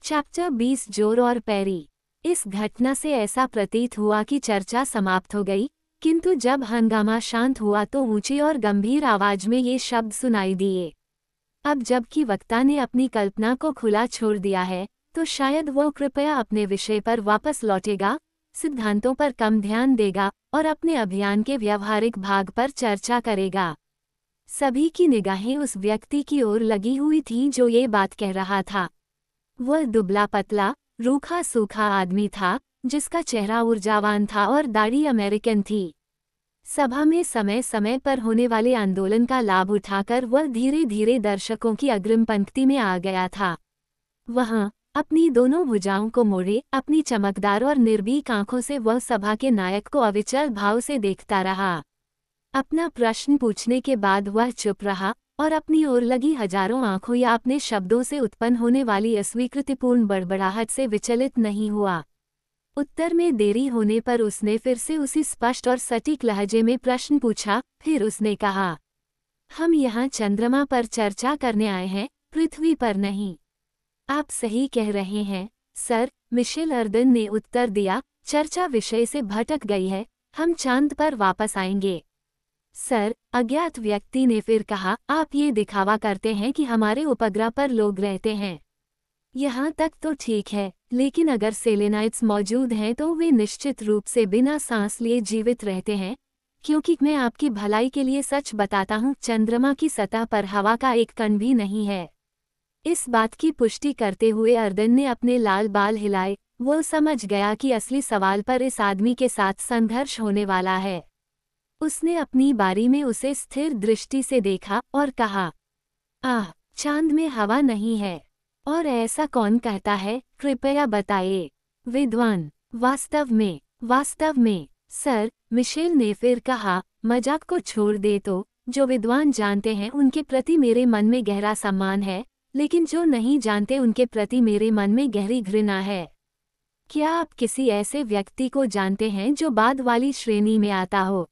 Chapter 20 जोर और पैरी। इस घटना से ऐसा प्रतीत हुआ कि चर्चा समाप्त हो गई, किंतु जब हंगामा शांत हुआ तो ऊंची और गंभीर आवाज में ये शब्द सुनाई दिए। अब जबकि वक्ता ने अपनी कल्पना को खुला छोड़ दिया है, तो शायद वो कृपया अपने विषय पर वापस लौटेगा, सिद्धांतों पर कम ध्यान देगा और अपने अभियान के व्यावहारिक भाग पर चर्चा करेगा। सभी की निगाहें उस व्यक्ति की ओर लगी हुई थीं जो ये बात कह रहा था। वह दुबला पतला, रूखा सूखा आदमी था, जिसका चेहरा ऊर्जावान था और दाढ़ी अमेरिकन थी। सभा में समय समय पर होने वाले आंदोलन का लाभ उठाकर वह धीरे धीरे दर्शकों की अग्रिम पंक्ति में आ गया था। वह अपनी दोनों भुजाओं को मोड़े अपनी चमकदार और निर्भीक आंखों से वह सभा के नायक को अविचल भाव से देखता रहा। अपना प्रश्न पूछने के बाद वह चुप रहा और अपनी ओर लगी हजारों आंखों या अपने शब्दों से उत्पन्न होने वाली अस्वीकृतिपूर्ण बड़बड़ाहट से विचलित नहीं हुआ। उत्तर में देरी होने पर उसने फिर से उसी स्पष्ट और सटीक लहजे में प्रश्न पूछा। फिर उसने कहा, हम यहाँ चंद्रमा पर चर्चा करने आए हैं, पृथ्वी पर नहीं। आप सही कह रहे हैं, सर, मिशेल अर्दन ने उत्तर दिया। चर्चा विषय से भटक गई है, हम चांद पर वापस आएंगे। सर, अज्ञात व्यक्ति ने फिर कहा, आप ये दिखावा करते हैं कि हमारे उपग्रह पर लोग रहते हैं। यहाँ तक तो ठीक है, लेकिन अगर सेलेनाइट्स मौजूद हैं तो वे निश्चित रूप से बिना सांस लिए जीवित रहते हैं, क्योंकि मैं आपकी भलाई के लिए सच बताता हूँ, चंद्रमा की सतह पर हवा का एक कण भी नहीं है। इस बात की पुष्टि करते हुए अर्दन ने अपने लाल बाल हिलाए। वो समझ गया कि असली सवाल पर इस आदमी के साथ संघर्ष होने वाला है। उसने अपनी बारी में उसे स्थिर दृष्टि से देखा और कहा, आह, चांद में हवा नहीं है। और ऐसा कौन कहता है, कृपया बताइए। विद्वान, वास्तव में, सर, मिशेल ने फिर कहा, मजाक को छोड़ दे तो, जो विद्वान जानते हैं उनके प्रति मेरे मन में गहरा सम्मान है, लेकिन जो नहीं जानते उनके प्रति मेरे मन में गहरी घृणा है। क्या आप किसी ऐसे व्यक्ति को जानते हैं जो बाद वाली श्रेणी में आता हो?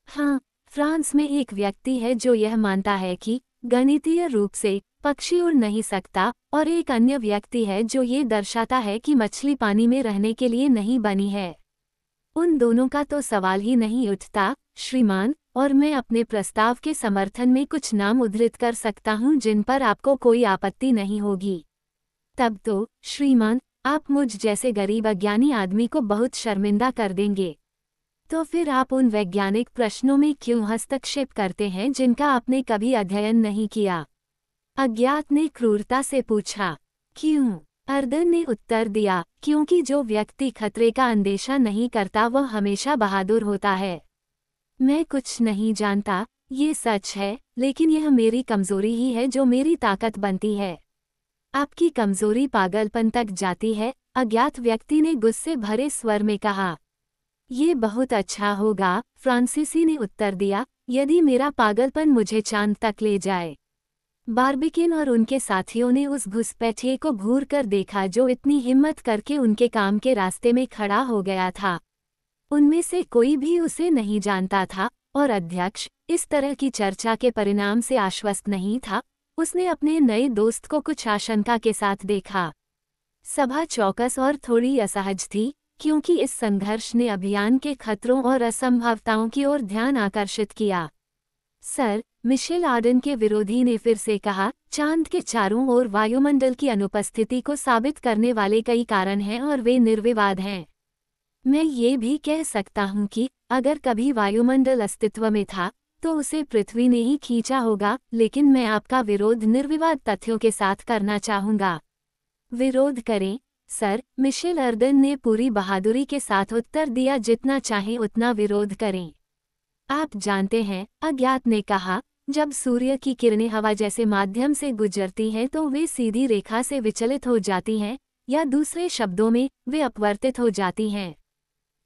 हाँ, फ्रांस में एक व्यक्ति है जो यह मानता है कि गणितीय रूप से पक्षी उड़ नहीं सकता, और एक अन्य व्यक्ति है जो ये दर्शाता है कि मछली पानी में रहने के लिए नहीं बनी है। उन दोनों का तो सवाल ही नहीं उठता, श्रीमान, और मैं अपने प्रस्ताव के समर्थन में कुछ नाम उद्धृत कर सकता हूँ जिन पर आपको कोई आपत्ति नहीं होगी। तब तो, श्रीमान, आप मुझ जैसे गरीब अज्ञानी आदमी को बहुत शर्मिंदा कर देंगे। तो फिर आप उन वैज्ञानिक प्रश्नों में क्यों हस्तक्षेप करते हैं जिनका आपने कभी अध्ययन नहीं किया? अज्ञात ने क्रूरता से पूछा। क्यों? अर्दन ने उत्तर दिया, क्योंकि जो व्यक्ति खतरे का अंदेशा नहीं करता वह हमेशा बहादुर होता है। मैं कुछ नहीं जानता, ये सच है, लेकिन यह मेरी कमजोरी ही है जो मेरी ताकत बनती है। आपकी कमजोरी पागलपन तक जाती है, अज्ञात व्यक्ति ने गुस्से भरे स्वर में कहा। ये बहुत अच्छा होगा, फ्रांसीसी ने उत्तर दिया, यदि मेरा पागलपन मुझे चांद तक ले जाए। बार्बिकिन और उनके साथियों ने उस घुसपैठिए को घूर कर देखा जो इतनी हिम्मत करके उनके काम के रास्ते में खड़ा हो गया था। उनमें से कोई भी उसे नहीं जानता था, और अध्यक्ष इस तरह की चर्चा के परिणाम से आश्वस्त नहीं था। उसने अपने नए दोस्त को कुछ आशंका के साथ देखा। सभा चौकस और थोड़ी असहज थी, क्योंकि इस संघर्ष ने अभियान के खतरों और असंभावताओं की ओर ध्यान आकर्षित किया। सर, मिशेल आर्डन के विरोधी ने फिर से कहा, चांद के चारों ओर वायुमंडल की अनुपस्थिति को साबित करने वाले कई कारण हैं और वे निर्विवाद हैं। मैं ये भी कह सकता हूँ कि अगर कभी वायुमंडल अस्तित्व में था तो उसे पृथ्वी ने ही खींचा होगा, लेकिन मैं आपका विरोध निर्विवाद तथ्यों के साथ करना चाहूँगा। विरोध करें, सर, मिशेल अर्दन ने पूरी बहादुरी के साथ उत्तर दिया, जितना चाहे उतना विरोध करें। आप जानते हैं, अज्ञात ने कहा, जब सूर्य की किरणें हवा जैसे माध्यम से गुजरती हैं तो वे सीधी रेखा से विचलित हो जाती हैं, या दूसरे शब्दों में, वे अपवर्तित हो जाती हैं।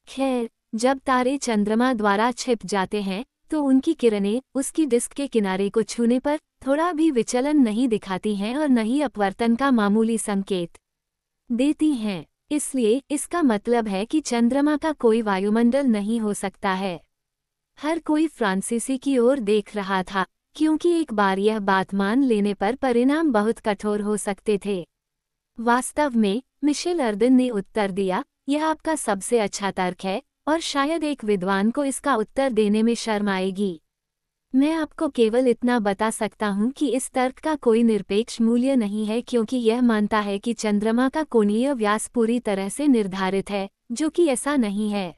खैर, जब तारे चंद्रमा द्वारा छिप जाते हैं तो उनकी किरणें उसकी डिस्क के किनारे को छूने पर थोड़ा भी विचलन नहीं दिखाती हैं और न ही अपवर्तन का मामूली संकेत देती हैं। इसलिए इसका मतलब है कि चंद्रमा का कोई वायुमंडल नहीं हो सकता है। हर कोई फ्रांसीसी की ओर देख रहा था, क्योंकि एक बार यह बात मान लेने पर परिणाम बहुत कठोर हो सकते थे। वास्तव में, मिशेल अर्दन ने उत्तर दिया, यह आपका सबसे अच्छा तर्क है, और शायद एक विद्वान को इसका उत्तर देने में शर्म आएगी। मैं आपको केवल इतना बता सकता हूँ कि इस तर्क का कोई निरपेक्ष मूल्य नहीं है क्योंकि यह मानता है कि चंद्रमा का कोणीय व्यास पूरी तरह से निर्धारित है, जो कि ऐसा नहीं है।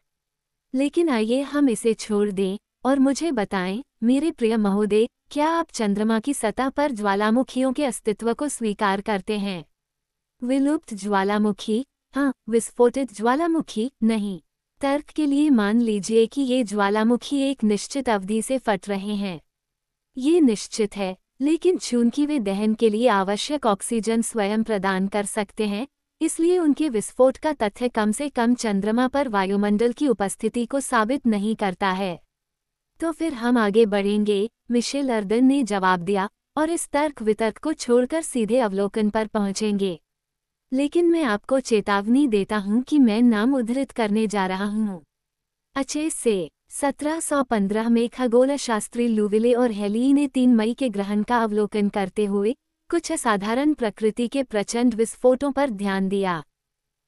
लेकिन आइए हम इसे छोड़ दें और मुझे बताएं, मेरे प्रिय महोदय, क्या आप चंद्रमा की सतह पर ज्वालामुखियों के अस्तित्व को स्वीकार करते हैं? विलुप्त ज्वालामुखी? हाँ, विस्फोटित ज्वालामुखी नहीं। तर्क के लिए मान लीजिए कि ये ज्वालामुखी एक निश्चित अवधि से फट रहे हैं। ये निश्चित है, लेकिन चूंकि वे दहन के लिए आवश्यक ऑक्सीजन स्वयं प्रदान कर सकते हैं, इसलिए उनके विस्फोट का तथ्य कम से कम चंद्रमा पर वायुमंडल की उपस्थिति को साबित नहीं करता है। तो फिर हम आगे बढ़ेंगे, मिशेल अर्दन ने जवाब दिया, और इस तर्क वितर्क को छोड़कर सीधे अवलोकन पर पहुंचेंगे। लेकिन मैं आपको चेतावनी देता हूं कि मैं नाम उद्धृत करने जा रहा हूं। अच्छे से 1715 में खगोलशास्त्री लुविले और हेली ने 3 मई के ग्रहण का अवलोकन करते हुए कुछ असाधारण प्रकृति के प्रचंड विस्फोटों पर ध्यान दिया।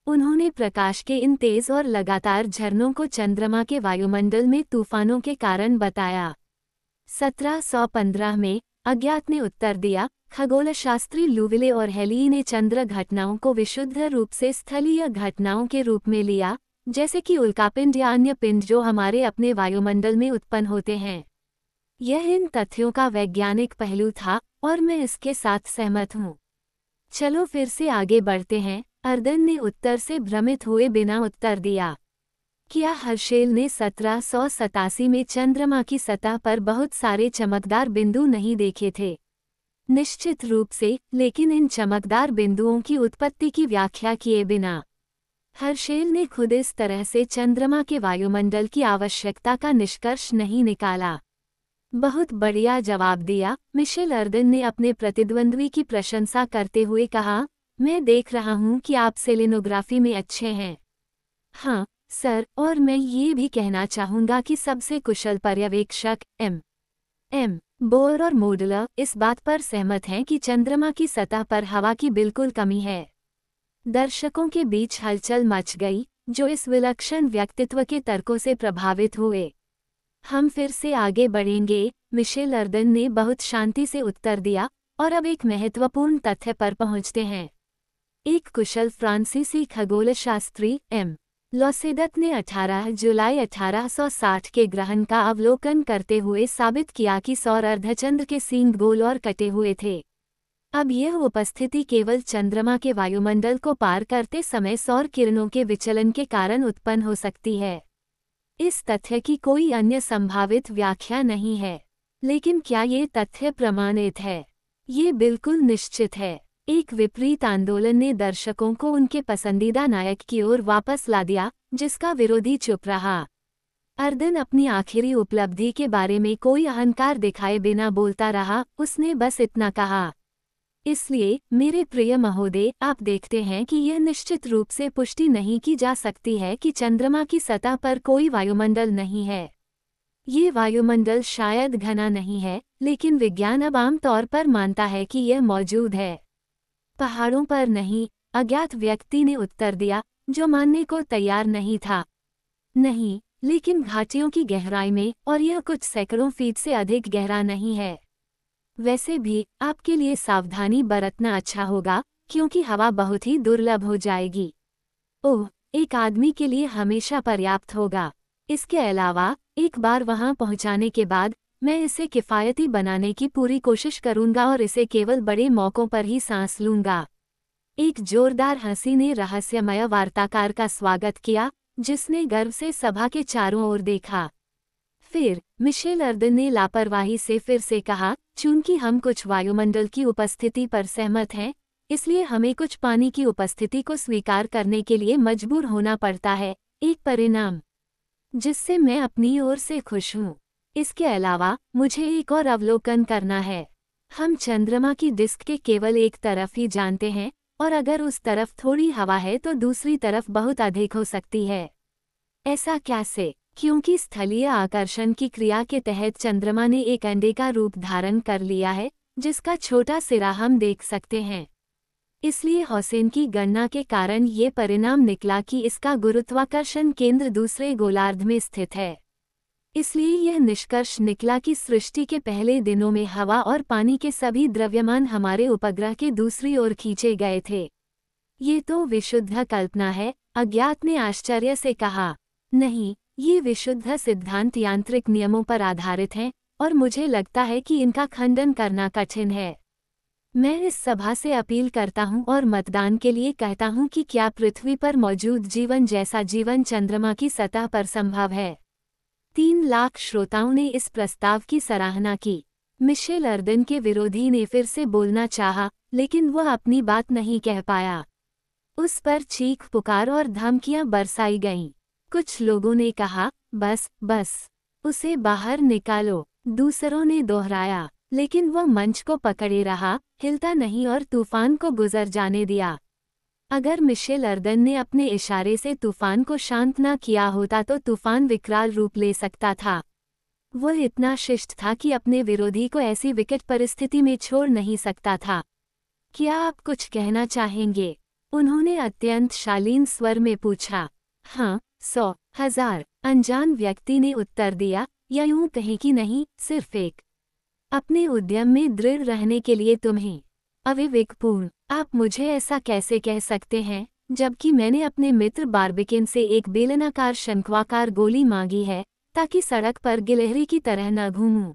उन्होंने प्रकाश के इन तेज और लगातार झरनों को चंद्रमा के वायुमंडल में तूफानों के कारण बताया। 1715 में अज्ञात ने उत्तर दिया, खगोलशास्त्री लुविले और हेली ने चंद्र घटनाओं को विशुद्ध रूप से स्थलीय घटनाओं के रूप में लिया, जैसे कि उल्कापिंड या अन्य पिंड जो हमारे अपने वायुमंडल में उत्पन्न होते हैं। यह इन तथ्यों का वैज्ञानिक पहलू था और मैं इसके साथ सहमत हूँ। चलो फिर से आगे बढ़ते हैं। अर्दन ने उत्तर से भ्रमित हुए बिना उत्तर दिया, क्या हर्शेल ने 1787 में चंद्रमा की सतह पर बहुत सारे चमकदार बिंदु नहीं देखे थे? निश्चित रूप से, लेकिन इन चमकदार बिंदुओं की उत्पत्ति की व्याख्या किए बिना। हर्शेल ने खुद इस तरह से चंद्रमा के वायुमंडल की आवश्यकता का निष्कर्ष नहीं निकाला। बहुत बढ़िया जवाब दिया, मिशेल अर्दन ने अपने प्रतिद्वंद्वी की प्रशंसा करते हुए कहा, मैं देख रहा हूं कि आप सेलेनोग्राफी में अच्छे हैं। हाँ, सर, और मैं ये भी कहना चाहूँगा कि सबसे कुशल पर्यवेक्षक एम बोर और मोडलर इस बात पर सहमत हैं कि चंद्रमा की सतह पर हवा की बिल्कुल कमी है। दर्शकों के बीच हलचल मच गई, जो इस विलक्षण व्यक्तित्व के तर्कों से प्रभावित हुए। हम फिर से आगे बढ़ेंगे, मिशेल अर्दन ने बहुत शांति से उत्तर दिया, और अब एक महत्वपूर्ण तथ्य पर पहुंचते हैं। एक कुशल फ्रांसीसी खगोलशास्त्री एम लॉसेदत ने 18 जुलाई 1860 के ग्रहण का अवलोकन करते हुए साबित किया कि सौर अर्धचंद्र के सींग गोल और कटे हुए थे। अब यह उपस्थिति केवल चंद्रमा के वायुमंडल को पार करते समय सौर किरणों के विचलन के कारण उत्पन्न हो सकती है। इस तथ्य की कोई अन्य संभावित व्याख्या नहीं है। लेकिन क्या ये तथ्य प्रमाणित है? ये बिल्कुल निश्चित है। एक विपरीत आंदोलन ने दर्शकों को उनके पसंदीदा नायक की ओर वापस ला दिया, जिसका विरोधी चुप रहा। अर्दन अपनी आखिरी उपलब्धि के बारे में कोई अहंकार दिखाए बिना बोलता रहा, उसने बस इतना कहा, इसलिए मेरे प्रिय महोदय, आप देखते हैं कि यह निश्चित रूप से पुष्टि नहीं की जा सकती है कि चंद्रमा की सतह पर कोई वायुमंडल नहीं है। ये वायुमंडल शायद घना नहीं है, लेकिन विज्ञान अब आम तौर पर मानता है कि यह मौजूद है। पहाड़ों पर नहीं, अज्ञात व्यक्ति ने उत्तर दिया, जो मानने को तैयार नहीं था। नहीं, लेकिन घाटियों की गहराई में, और यह कुछ सैकड़ों फीट से अधिक गहरा नहीं है। वैसे भी आपके लिए सावधानी बरतना अच्छा होगा, क्योंकि हवा बहुत ही दुर्लभ हो जाएगी। ओह, एक आदमी के लिए हमेशा पर्याप्त होगा। इसके अलावा, एक बार वहां पहुंचाने के बाद, मैं इसे किफ़ायती बनाने की पूरी कोशिश करूंगा और इसे केवल बड़े मौकों पर ही सांस लूंगा। एक जोरदार हंसी ने रहस्यमय वार्ताकार का स्वागत किया, जिसने गर्व से सभा के चारों ओर देखा। फिर मिशेल अर्दन ने लापरवाही से फिर से कहा, चूंकि हम कुछ वायुमंडल की उपस्थिति पर सहमत हैं, इसलिए हमें कुछ पानी की उपस्थिति को स्वीकार करने के लिए मजबूर होना पड़ता है। एक परिणाम जिससे मैं अपनी ओर से खुश हूँ। इसके अलावा मुझे एक और अवलोकन करना है। हम चंद्रमा की डिस्क के केवल एक तरफ ही जानते हैं, और अगर उस तरफ थोड़ी हवा है तो दूसरी तरफ बहुत अधिक हो सकती है। ऐसा कैसे? क्योंकि स्थलीय आकर्षण की क्रिया के तहत चंद्रमा ने एक अंडे का रूप धारण कर लिया है, जिसका छोटा सिरा हम देख सकते हैं। इसलिए हौसेन की गणना के कारण ये परिणाम निकला कि इसका गुरुत्वाकर्षण केंद्र दूसरे गोलार्ध में स्थित है। इसलिए यह निष्कर्ष निकला कि सृष्टि के पहले दिनों में हवा और पानी के सभी द्रव्यमान हमारे उपग्रह के दूसरी ओर खींचे गए थे। ये तो विशुद्ध कल्पना है, अज्ञात ने आश्चर्य से कहा। नहीं, ये विशुद्ध सिद्धांत यांत्रिक नियमों पर आधारित हैं, और मुझे लगता है कि इनका खंडन करना कठिन है। मैं इस सभा से अपील करता हूं और मतदान के लिए कहता हूं कि क्या पृथ्वी पर मौजूद जीवन जैसा जीवन चंद्रमा की सतह पर संभव है। 3 लाख श्रोताओं ने इस प्रस्ताव की सराहना की। मिशेल अर्दन के विरोधी ने फिर से बोलना चाहा, लेकिन वह अपनी बात नहीं कह पाया। उस पर चीख पुकार और धमकियां बरसाई गईं। कुछ लोगों ने कहा, बस बस, उसे बाहर निकालो। दूसरों ने दोहराया, लेकिन वह मंच को पकड़े रहा, हिलता नहीं और तूफान को गुजर जाने दिया। अगर मिशेल अर्दन ने अपने इशारे से तूफान को शांत न किया होता तो तूफान विकराल रूप ले सकता था। वह इतना शिष्ट था कि अपने विरोधी को ऐसी विकट परिस्थिति में छोड़ नहीं सकता था। क्या आप कुछ कहना चाहेंगे? उन्होंने अत्यंत शालीन स्वर में पूछा। हाँ, 100, 1000, अनजान व्यक्ति ने उत्तर दिया, या यूं कहें कि नहीं, सिर्फ एक। अपने उद्यम में दृढ़ रहने के लिए तुम्हें अविवेकपूर्ण। आप मुझे ऐसा कैसे कह सकते हैं, जबकि मैंने अपने मित्र बार्बिकिन से एक बेलनाकार शंक्वाकार गोली मांगी है, ताकि सड़क पर गिलहरी की तरह न घूमूं।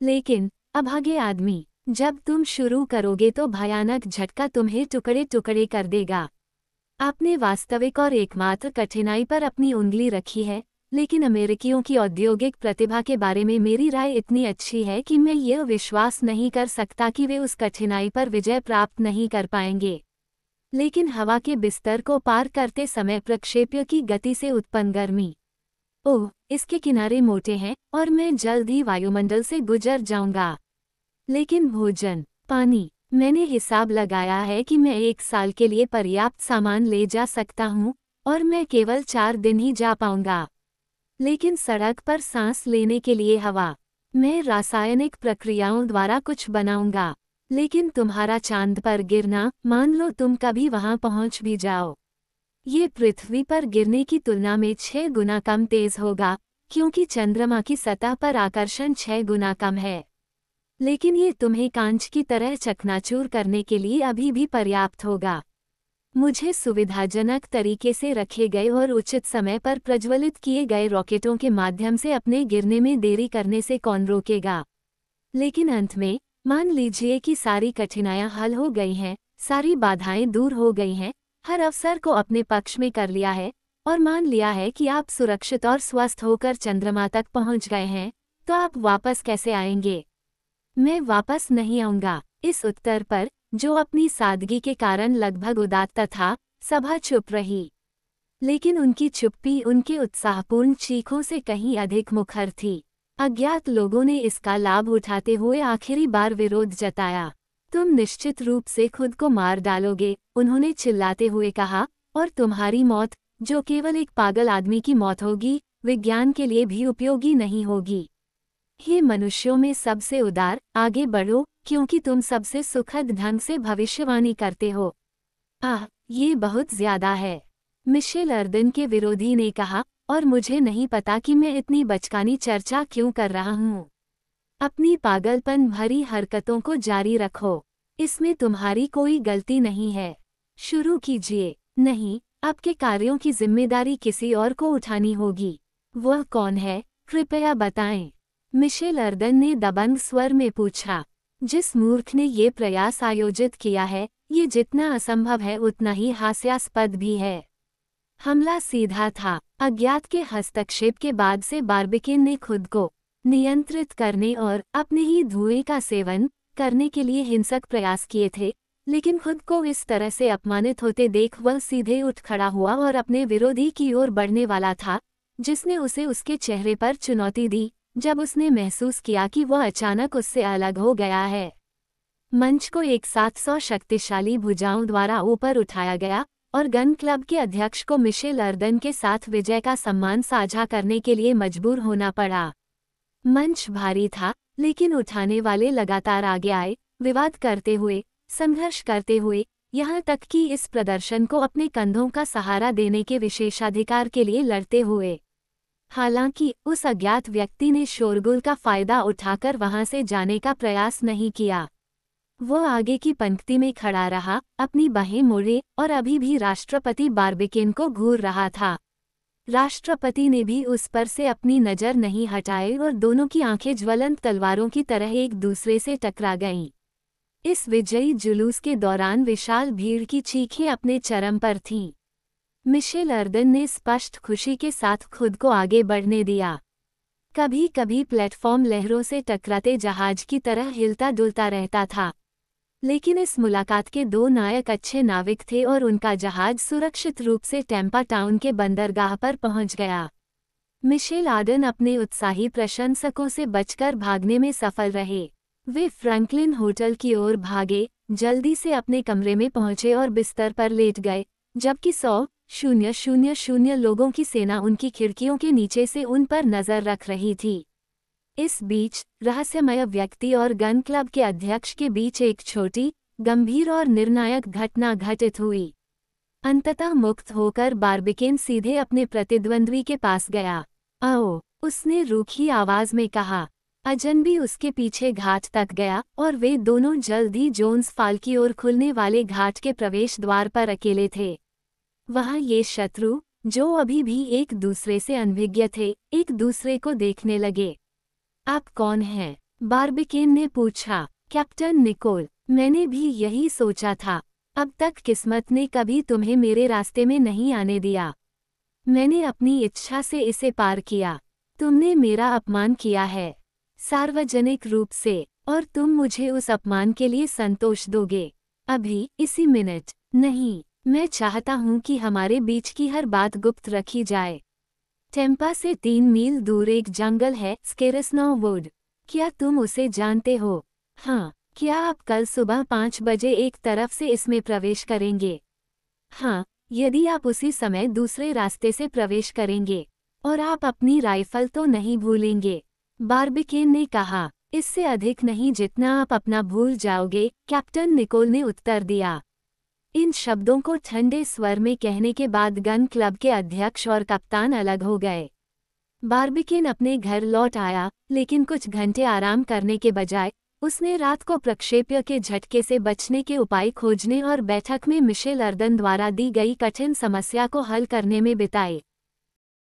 लेकिन अभागे आदमी, जब तुम शुरू करोगे तो भयानक झटका तुम्हें टुकड़े टुकड़े कर देगा। आपने वास्तविक और एकमात्र कठिनाई पर अपनी उंगली रखी है, लेकिन अमेरिकियों की औद्योगिक प्रतिभा के बारे में मेरी राय इतनी अच्छी है कि मैं यह विश्वास नहीं कर सकता कि वे उस कठिनाई पर विजय प्राप्त नहीं कर पाएंगे। लेकिन हवा के बिस्तर को पार करते समय प्रक्षेप्य की गति से उत्पन्न गर्मी, ओह, इसके किनारे मोटे हैं और मैं जल्द ही वायुमंडल से गुजर जाऊंगा। लेकिन भोजन, पानी, मैंने हिसाब लगाया है कि मैं 1 साल के लिए पर्याप्त सामान ले जा सकता हूँ, और मैं केवल 4 दिन ही जा पाऊंगा। लेकिन सड़क पर सांस लेने के लिए हवा, मैं रासायनिक प्रक्रियाओं द्वारा कुछ बनाऊंगा। लेकिन तुम्हारा चांद पर गिरना, मान लो तुम कभी वहां पहुंच भी जाओ, ये पृथ्वी पर गिरने की तुलना में 6 गुना कम तेज होगा, क्योंकि चंद्रमा की सतह पर आकर्षण 6 गुना कम है। लेकिन ये तुम्हें कांच की तरह चकनाचूर करने के लिए अभी भी पर्याप्त होगा। मुझे सुविधाजनक तरीके से रखे गए और उचित समय पर प्रज्वलित किए गए रॉकेटों के माध्यम से अपने गिरने में देरी करने से कौन रोकेगा। लेकिन अंत में, मान लीजिए कि सारी कठिनाइयां हल हो गई हैं, सारी बाधाएं दूर हो गई हैं, हर अवसर को अपने पक्ष में कर लिया है, और मान लिया है कि आप सुरक्षित और स्वस्थ होकर चंद्रमा तक पहुंच गए हैं, तो आप वापस कैसे आएंगे? मैं वापस नहीं आऊंगा। इस उत्तर पर, जो अपनी सादगी के कारण लगभग उदात्त था, सभा चुप रही। लेकिन उनकी चुप्पी उनके उत्साहपूर्ण चीखों से कहीं अधिक मुखर थी। अज्ञात लोगों ने इसका लाभ उठाते हुए आखिरी बार विरोध जताया। तुम निश्चित रूप से खुद को मार डालोगे, उन्होंने चिल्लाते हुए कहा, और तुम्हारी मौत, जो केवल एक पागल आदमी की मौत होगी, विज्ञान के लिए भी उपयोगी नहीं होगी। हे मनुष्यों में सबसे उदार, आगे बढ़ो, क्योंकि तुम सबसे सुखद ढंग से भविष्यवाणी करते हो। ये बहुत ज्यादा है, मिशेल अर्दन के विरोधी ने कहा, और मुझे नहीं पता कि मैं इतनी बचकानी चर्चा क्यों कर रहा हूँ। अपनी पागलपन भरी हरकतों को जारी रखो, इसमें तुम्हारी कोई गलती नहीं है। शुरू कीजिए। नहीं, आपके कार्यों की जिम्मेदारी किसी और को उठानी होगी। वह कौन है, कृपया बताएं। मिशेल अर्दन ने दबंग स्वर में पूछा। जिस मूर्ख ने ये प्रयास आयोजित किया है, ये जितना असंभव है उतना ही हास्यास्पद भी है। हमला सीधा था। अज्ञात के हस्तक्षेप के बाद से बार्बिकिन ने खुद को नियंत्रित करने और अपने ही धुएं का सेवन करने के लिए हिंसक प्रयास किए थे, लेकिन खुद को इस तरह से अपमानित होते देख वह सीधे उठ खड़ा हुआ और अपने विरोधी की ओर बढ़ने वाला था, जिसने उसे उसके चेहरे पर चुनौती दी, जब उसने महसूस किया कि वह अचानक उससे अलग हो गया है। मंच को एक साथ 100 शक्तिशाली भुजाओं द्वारा ऊपर उठाया गया, और गन क्लब के अध्यक्ष को मिशेल अर्दन के साथ विजय का सम्मान साझा करने के लिए मजबूर होना पड़ा। मंच भारी था, लेकिन उठाने वाले लगातार आगे आए, विवाद करते हुए, संघर्ष करते हुए, यहाँ तक कि इस प्रदर्शन को अपने कंधों का सहारा देने के विशेषाधिकार के लिए लड़ते हुए। हालांकि उस अज्ञात व्यक्ति ने शोरगुल का फायदा उठाकर वहां से जाने का प्रयास नहीं किया। वो आगे की पंक्ति में खड़ा रहा, अपनी बाहें मोड़े और अभी भी राष्ट्रपति बार्बिकेन को घूर रहा था। राष्ट्रपति ने भी उस पर से अपनी नज़र नहीं हटाई और दोनों की आंखें ज्वलंत तलवारों की तरह एक दूसरे से टकरा गईं। इस विजयी जुलूस के दौरान विशाल भीड़ की चीखें अपने चरम पर थीं। मिशेल अर्दन ने स्पष्ट खुशी के साथ खुद को आगे बढ़ने दिया। कभी कभी प्लेटफॉर्म लहरों से टकराते जहाज की तरह हिलता डुलता रहता था, लेकिन इस मुलाकात के दो नायक अच्छे नाविक थे और उनका जहाज सुरक्षित रूप से टैम्पा टाउन के बंदरगाह पर पहुंच गया। मिशेल आर्डन अपने उत्साही प्रशंसकों से बचकर भागने में सफल रहे। वे फ्रैंकलिन होटल की ओर भागे, जल्दी से अपने कमरे में पहुंचे और बिस्तर पर लेट गए, जबकि 100,000 लोगों की सेना उनकी खिड़कियों के नीचे से उन पर नजर रख रही थी। इस बीच रहस्यमय व्यक्ति और गन क्लब के अध्यक्ष के बीच एक छोटी, गंभीर और निर्णायक घटना घटित हुई। अंततः मुक्त होकर बार्बिकेन सीधे अपने प्रतिद्वंद्वी के पास गया। आओ, उसने रूखी आवाज में कहा। अजनबी उसके पीछे घाट तक गया और वे दोनों जल्द ही जोन्स फॉल की ओर खुलने वाले घाट के प्रवेश द्वार पर अकेले थे। वहां ये शत्रु, जो अभी भी एक दूसरे से अनभिज्ञ थे, एक दूसरे को देखने लगे। आप कौन हैं? बार्बिकेन ने पूछा। कैप्टन निकोल, मैंने भी यही सोचा था। अब तक किस्मत ने कभी तुम्हें मेरे रास्ते में नहीं आने दिया। मैंने अपनी इच्छा से इसे पार किया। तुमने मेरा अपमान किया है, सार्वजनिक रूप से, और तुम मुझे उस अपमान के लिए संतोष दोगे। अभी, इसी मिनट। नहीं, मैं चाहता हूं कि हमारे बीच की हर बात गुप्त रखी जाए। टेम्पा से 3 मील दूर एक जंगल है, स्केरस्नो वुड। क्या तुम उसे जानते हो? हाँ। क्या आप कल सुबह 5 बजे एक तरफ से इसमें प्रवेश करेंगे? हाँ, यदि आप उसी समय दूसरे रास्ते से प्रवेश करेंगे। और आप अपनी राइफल तो नहीं भूलेंगे, बार्बिकेन ने कहा। इससे अधिक नहीं जितना आप अपना भूल जाओगे, कैप्टन निकोल ने उत्तर दिया। इन शब्दों को ठंडे स्वर में कहने के बाद गन क्लब के अध्यक्ष और कप्तान अलग हो गए। बार्बिकेन अपने घर लौट आया, लेकिन कुछ घंटे आराम करने के बजाय उसने रात को प्रक्षेप्य के झटके से बचने के उपाय खोजने और बैठक में मिशेल अर्दन द्वारा दी गई कठिन समस्या को हल करने में बिताए।